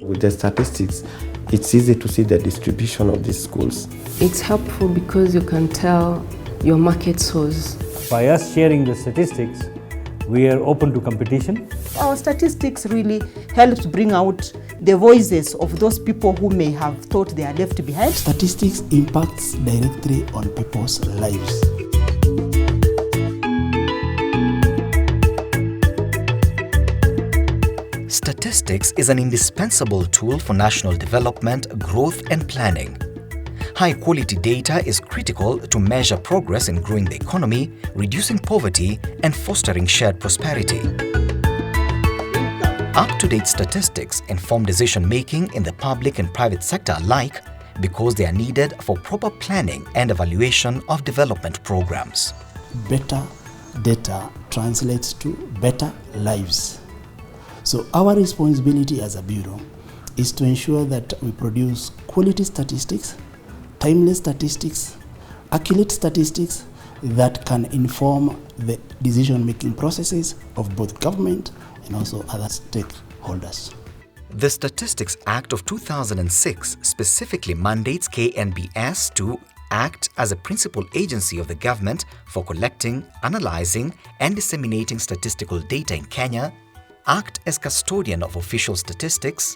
With the statistics, it's easy to see the distribution of these schools. It's helpful because you can tell your market source. By us sharing the statistics, we are open to competition. Our statistics really helps bring out the voices of those people who may have thought they are left behind. Statistics impacts directly on people's lives. Statistics is an indispensable tool for national development, growth and planning. High-quality data is critical to measure progress in growing the economy, reducing poverty and fostering shared prosperity. Up-to-date statistics inform decision-making in the public and private sector alike because they are needed for proper planning and evaluation of development programs. Better data translates to better lives. So our responsibility as a bureau is to ensure that we produce quality statistics, timely statistics, accurate statistics that can inform the decision-making processes of both government and also other stakeholders. The Statistics Act of 2006 specifically mandates KNBS to act as a principal agency of the government for collecting, analysing and disseminating statistical data in Kenya, act as custodian of official statistics,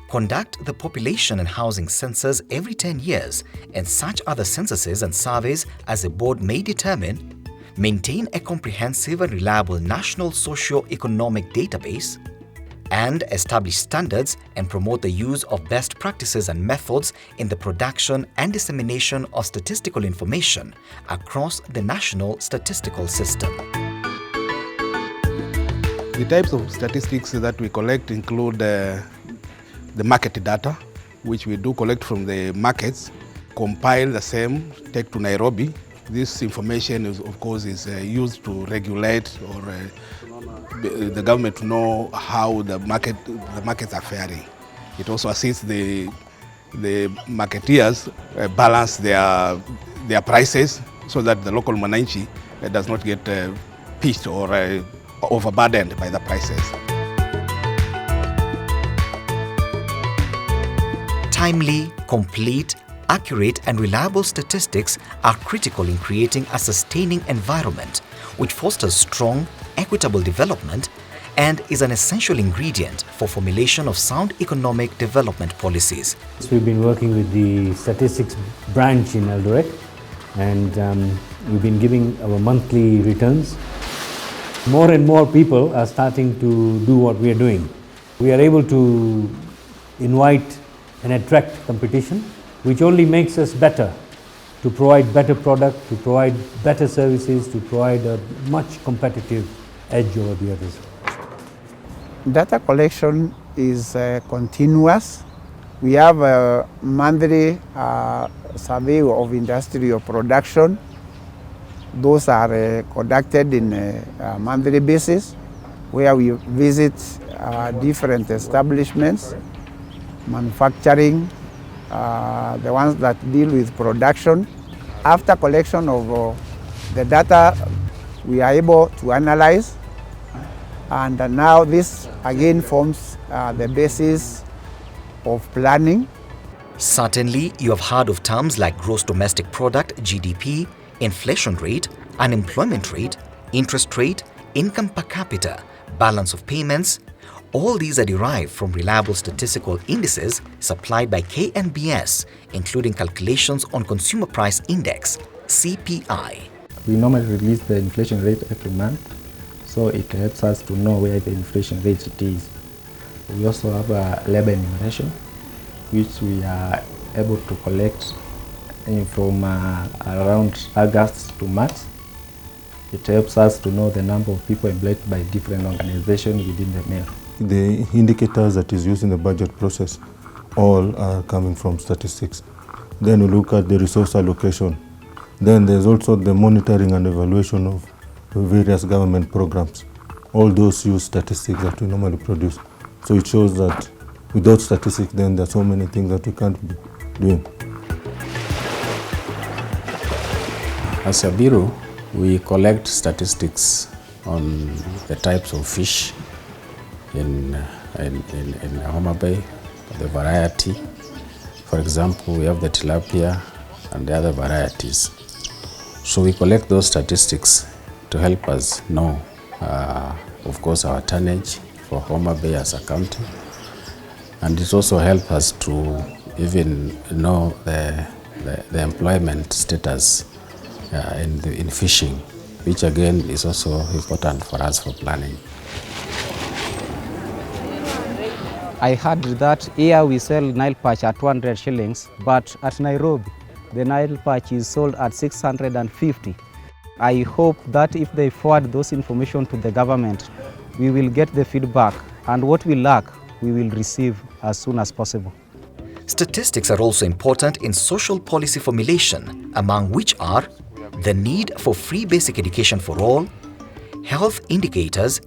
conduct the population and housing census every 10 years and such other censuses and surveys as the board may determine, maintain a comprehensive and reliable national socio-economic database, and establish standards and promote the use of best practices and methods in the production and dissemination of statistical information across the national statistical system. The types of statistics that we collect include the market data, which we do collect from the markets, compile the same, take to Nairobi. This information is, of course, is used to regulate or the government to know how the markets are faring. It also assists the marketeers balance their prices so that the local mwananchi does not get pitched or overburdened by the prices. Timely, complete, accurate and reliable statistics are critical in creating a sustaining environment which fosters strong, equitable development and is an essential ingredient for formulation of sound economic development policies. We've been working with the statistics branch in Eldoret and we've been giving our monthly returns. More and more people are starting to do what we are doing. We are able to invite and attract competition, which only makes us better, to provide better product, to provide better services, to provide a much competitive edge over the others. Data collection is continuous. We have a monthly survey of industrial production. Those are conducted in a monthly basis where we visit different establishments, manufacturing, the ones that deal with production. After collection of the data, we are able to analyze, and now this again forms the basis of planning. Certainly, you have heard of terms like gross domestic product, GDP, inflation rate, unemployment rate, interest rate, income per capita, balance of payments. All these are derived from reliable statistical indices supplied by KNBS, including calculations on Consumer Price Index, CPI. We normally release the inflation rate every month, so it helps us to know where the inflation rate is. We also have a labor enumeration, which we are able to collect from around August to March. It helps us to know the number of people employed by different organizations within the mayor. The indicators that is used in the budget process all are coming from statistics. Then we look at the resource allocation. Then there's also the monitoring and evaluation of various government programs. All those use statistics that we normally produce. So it shows that without statistics, then there are so many things that we can't be doing. As a bureau, we collect statistics on the types of fish in Homa Bay, the variety. For example, we have the tilapia and the other varieties. So we collect those statistics to help us know, of course, our tonnage for Homa Bay as a county. And it also helps us to even know the employment status in fishing, which again is also important for us for planning. I heard that here we sell Nile perch at 200 shillings, but at Nairobi, the Nile perch is sold at 650. I hope that if they forward those information to the government, we will get the feedback, and what we lack, we will receive as soon as possible. Statistics are also important in social policy formulation, among which are the need for free basic education for all, health indicators,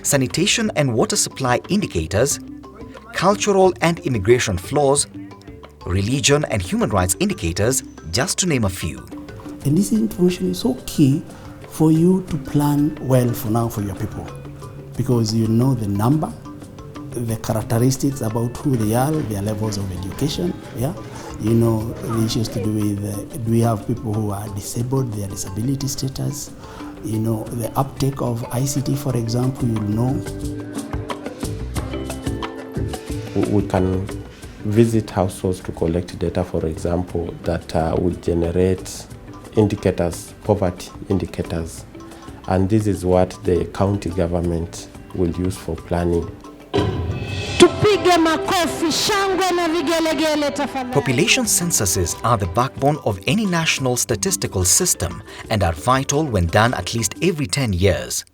sanitation and water supply indicators, cultural and immigration flows, religion and human rights indicators, just to name a few. And this information is so key for you to plan well for now for your people, because you know the number, the characteristics about who they are, their levels of education, yeah. You know the issues to do with, do we have people who are disabled, their disability status, you know, the uptake of ICT, for example, you'll know. We can visit households to collect data, for example, that would generate indicators, poverty indicators. And this is what the county government will use for planning. Population censuses are the backbone of any national statistical system and are vital when done at least every 10 years.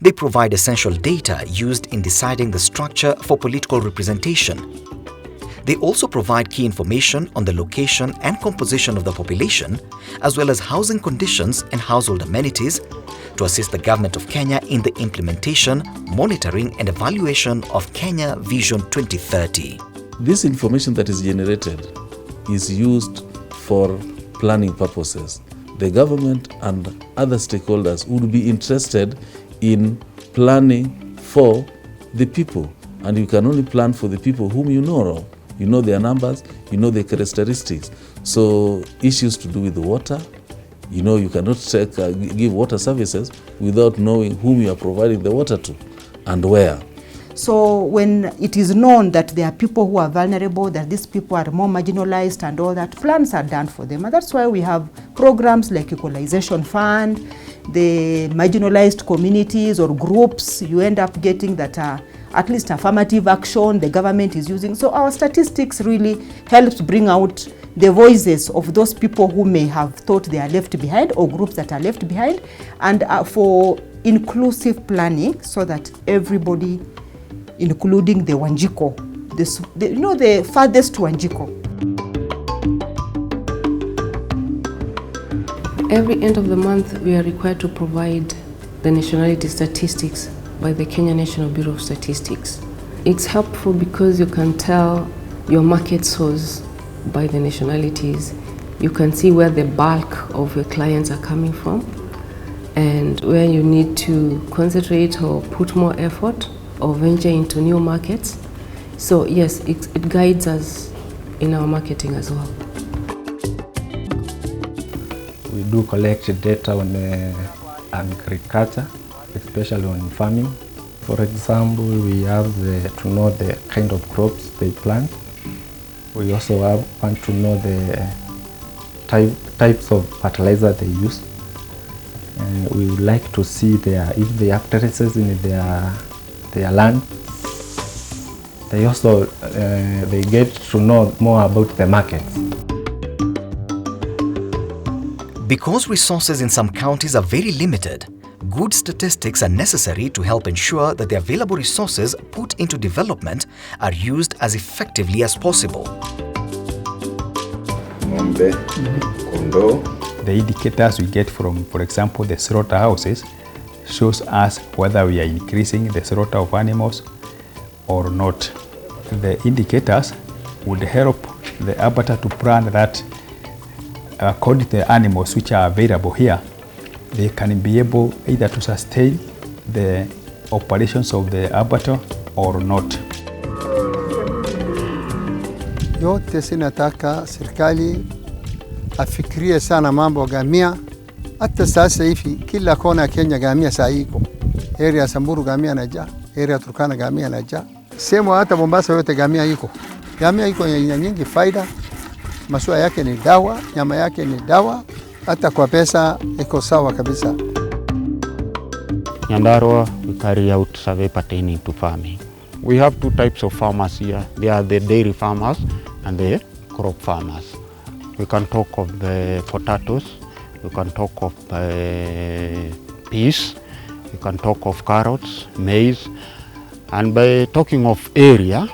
They provide essential data used in deciding the structure for political representation. They also provide key information on the location and composition of the population, as well as housing conditions and household amenities, to assist the Government of Kenya in the implementation, monitoring and evaluation of Kenya Vision 2030. This information that is generated is used for planning purposes. The government and other stakeholders would be interested in planning for the people, and you can only plan for the people whom you know. You know their numbers, you know their characteristics. So issues to do with the water, you know you cannot give water services without knowing whom you are providing the water to and where. So when it is known that there are people who are vulnerable, that these people are more marginalized and all that, plans are done for them. And that's why we have programs like Equalization Fund, the marginalized communities or groups, you end up getting that at least affirmative action the government is using. So our statistics really helps bring out the voices of those people who may have thought they are left behind, or groups that are left behind, and for inclusive planning so that everybody, including the Wanjiko, the farthest Wanjiko. Every end of the month, we are required to provide the nationality statistics by the Kenya National Bureau of Statistics. It's helpful because you can tell your market source by the nationalities. You can see where the bulk of your clients are coming from and where you need to concentrate or put more effort or venture into new markets. So yes, it guides us in our marketing as well. We do collect data on agriculture, especially on farming. For example, we have to know the kind of crops they plant. We also want to know the types of fertilizer they use. And we would like to see if they have terraces in their land. They also they get to know more about the markets. Because resources in some counties are very limited, good statistics are necessary to help ensure that the available resources put into development are used as effectively as possible. The indicators we get from, for example, the slaughterhouses shows us whether we are increasing the slaughter of animals or not. The indicators would help the abattoir to plan that according to the animals which are available here, they can be able either to sustain the operations of the abattoir or not. yote sinataka serikali afikirie sana mambo gamia. Hata sasa hivi kila kona ya Kenya gamia saa iko. Area Samburu gamia naja, area Turkana gamia naja. Sema hata Mombasa yote gamia iko. Gamia iko nyingi faida. Masua yake ni dawa, nyama yake ni dawa. Hata kwa pesa iko sawa kabisa. Nyandarua, we carry out survey pertaining to farming. We have two types of farmers here. They are the dairy farmers and the crop farmers. We can talk of the potatoes, we can talk of peas, we can talk of carrots, maize. And by talking of area,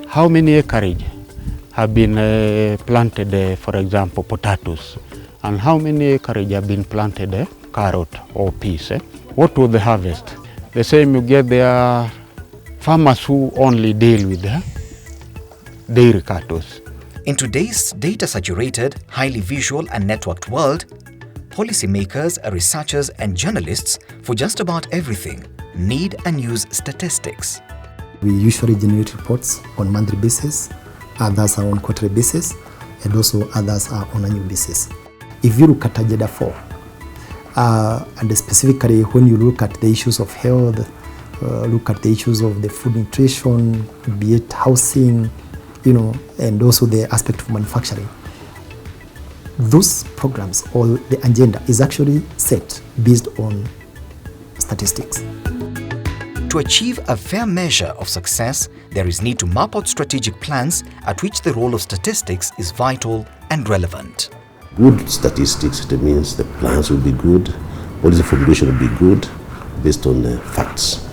how many acreage have been planted, for example, potatoes? And how many acreage have been planted carrot or peas? What will they harvest? The same you get there farmers who only deal with dairy cattle. In today's data-saturated, highly visual and networked world, policymakers, researchers and journalists for just about everything need and use statistics. We usually generate reports on monthly basis, others are on quarterly basis, and also others are on annual basis. If you look at Agenda 4, and specifically when you look at the issues of health, look at the issues of the food nutrition, be it housing, and also the aspect of manufacturing. Those programs or the agenda is actually set based on statistics. To achieve a fair measure of success, there is need to map out strategic plans at which the role of statistics is vital and relevant. Good statistics, it means the plans will be good, policy formulation will be good based on the facts.